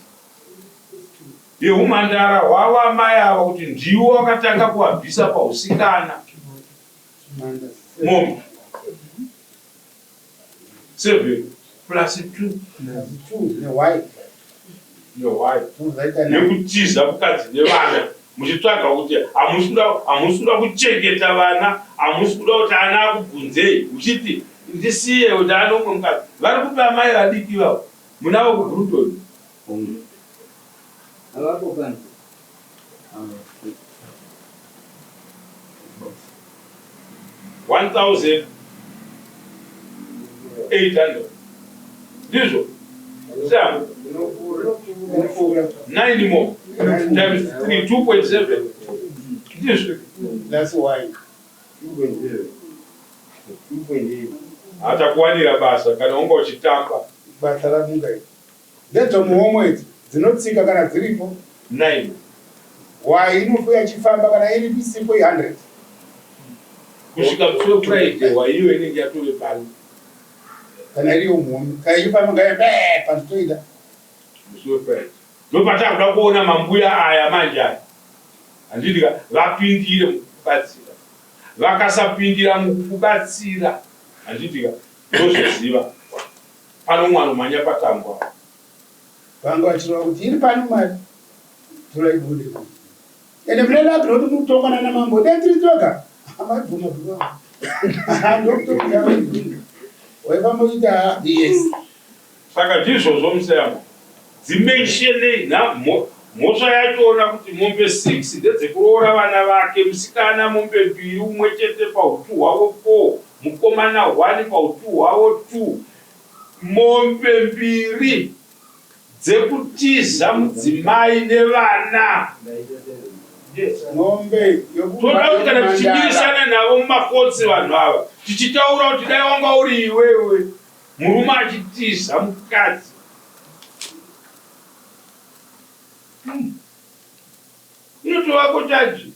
Yeumhandara hwava amai ava kuti ndiwo wakatanga kuwabvisa pausikana. Mombe 7 plus 2 nehwai nekutiza mukadzi nevana, muchitsvaga kuti hamusikuda kuchengeta vana, hamusikuda kuti ana akubvunzei, uchiti ndisiye kuti ana umwe mukadzi. Vari kupa amai vadiki vavo munavo kuGrutoni. $1,800 ndizvo. Sam 9 more times 3, 2.7 ndizvo. That's why 2.8 hatakuwanira basa kana unga uchitamba basa ramungai ndedzomuhomwedzi dzinotsika kana dziripo 9. Why inofuya chifamba kana iri pisipo 100 kusvika musi weFriday waiyo inenge yatove pano. Kana iriyo muhomwe kana ichifamba ngaye panotoita musi weFriday ndopatakuda kuona mambuya aya manje aya. Handiti vapindire mukubatsira, vakasapindira mukubatsira, handiti ndozvoziva pano mwana manya patangwa. Vanga vachirova kuti iri pano mari tolaibude ende mnenda kuti mutongana namambo dentiritoka amabvuma bvuma ndokutokuya waipamboita yes. Saka ndizvozvo museyamo dzimenshene mhosva yachona kuti mombe 6 ndedzekuroora vana vake, musikana mombe 2 umwe chete pautu hwavo 4, mukomana 1 pautu hwavo 2, mombe 2 dzekutiza mudzimai nevana. Toda kuti kana tichidirisana navo mumakotsi vanhu ava, tichitaura kuti dai wanga uri iwewe murume achitiza mukadzi. Inotovako chaji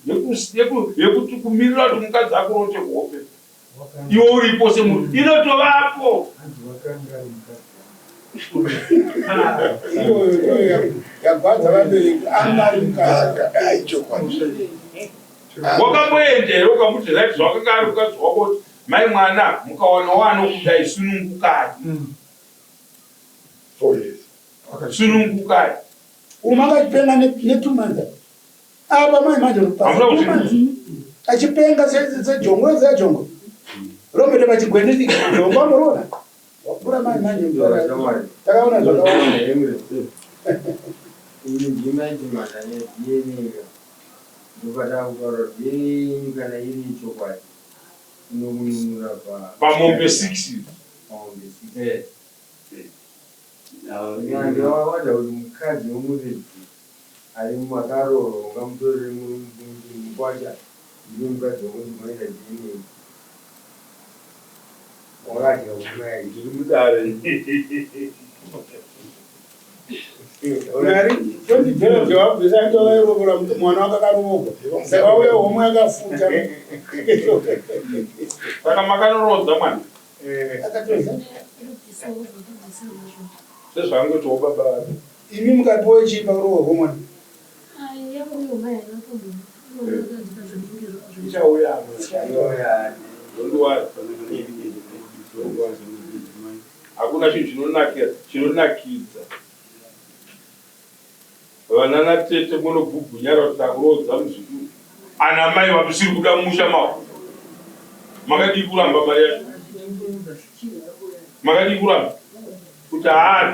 yekuti kumirira kuti mukadzi akurote hope iwe uripo semunhu, inotovapo. Wakamboendera ukamuti right zvakanga ari mukadzi wako kuti mai mwana mukawana wanokudai sunungukai. Sunungukai. Umakachipenga netumanza. Apa mai manje achipenga sejongo zejongo. Rombe vachigweneti jongo amorona. Wakura mai manje takaona zvakaona. Ini ndimanje madanya yenega. Ndopata kutaura kuti kana iri chokwadi inomununura pamombe 6. Pamombe 6. Nyange wawada kuti mukadzi womuredzi ari mumakaroro ungamutorere mukwacha ndiro mukadzi womudzimaita DNA wakadya kumai ndiri mudare. Mwana wakakarogwa saka uye homwe akafuta saka makanorodza mwana sezvangotiwo baba imi mukapiwe chii pakurohwa kwomwana? ichauya hakuna chinhu chinonakidza vanana tete munobhubhunyara kuti akurodza muzvikuru ana mai vamusiri kuda musha mavo. Makadi kuramba mari yacho, makadi kuramba kuti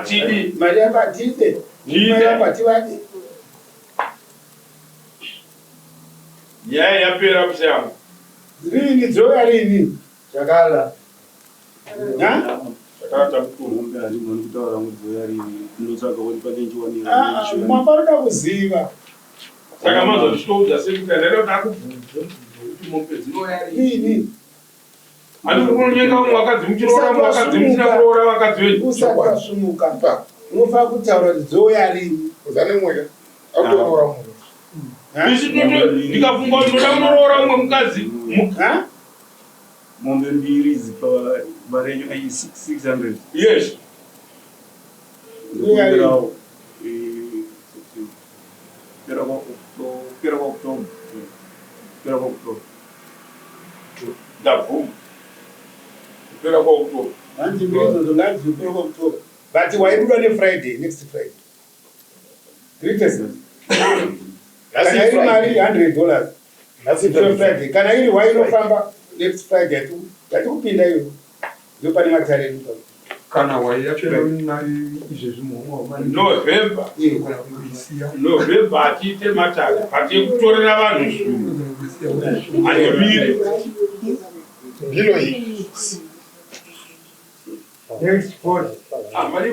tidi mari yabatite mari yabativadi nyaya yapera kusiyama rini dzoya rini chakala mwafaruda kuziva saka mazozvitoudza sekutandaida kuti akubvunze kuti mombe dzinoya rini anokunyenga umwe wakadzi muchiroora umwe wakadzi musina kuroora vakadzi venyu usakasumuka unofanira kutaura kuti dzoya rini uzane mweka akutoora munhu ndikafunga kuti ndoda kunoroora umwe mukadzi mombe 2 zipa marenyu ai 600. Yes. Pera kwa Oktoba. Ndabvuma. Pera kwa Oktoba. Hanzi mbizo zongazi pera kwa Oktoba. But waibuda ne Friday, next Friday. Greatest. Kana iri mari $100. That's Friday. Kana iri wainofamba next Friday tu. Yatukupinda hiyo. Ndio pani matare ndio. Kana waiyapera nari izvezvi muhomwa November. November atiite matare. Ati kutorera vanhu zvinhu. Ane miri. Ndilo hii. next 40.